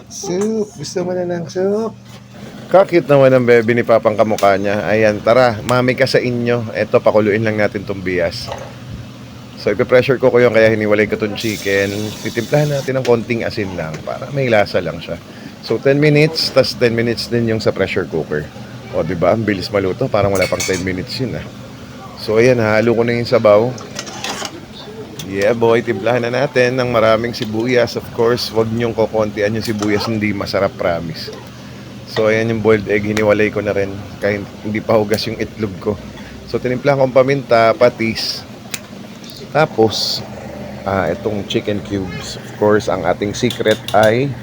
Soup. Gusto mo na ng soup? Kakit naman ang bebe ni Papang kamukha niya. Ayan, tara, mami ka sa inyo. Eto, pakuluin lang natin tong bias. So, ipipressure ko yung kaya hiniwalay ko tong chicken. Titimplahan natin ng konting asin lang para may lasa lang siya. So, 10 minutes, tas 10 minutes din yung sa pressure cooker. O, diba? Ang bilis maluto. Parang wala pang 10 minutes yun, ah. So, ayan, halo ko na yung sabaw. Yeah, boy, timplahan na natin ng maraming sibuyas. Of course, wag niyong kokontian yung sibuyas, hindi masarap, promise. So, ayan yung boiled egg, hiniwalay ko na rin. Kahit hindi pa hugas yung itlog ko. So, tinimplahan kong paminta, patis. Tapos, itong chicken cubes. Of course, ang ating secret ay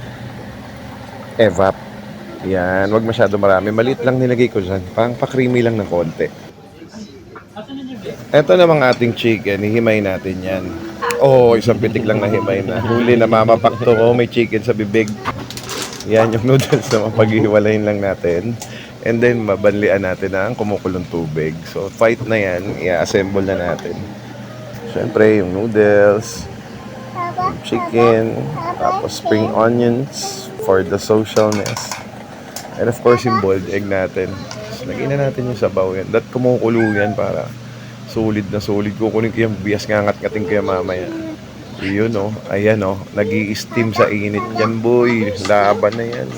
evap. Yan, wag masyado marami. Maliit lang nilagay ko dyan. Pang pa-creamy lang ng konti. Ito namang ating chicken, hihimay natin yan. Oh, isang pitik lang na himay na. Huli na mamapakto ko, may chicken sa bibig. Yan yung noodles na mapaghiwalayin lang natin. And then, mabanlian natin ang kumukulong tubig. So, fight na yan, i-assemble na natin. Siyempre, yung noodles, yung chicken, tapos spring onions for the socialness. And of course, yung boiled egg natin. So, lagyan na natin yung sabaw yan. That kumukulo yan para solid na solid. Kukunin ko yung bias, ngangat-ngating ko yung mamaya. Yun, oh. Ayan, oh. Nag-i-steam sa init yan, boy. Laban na yan.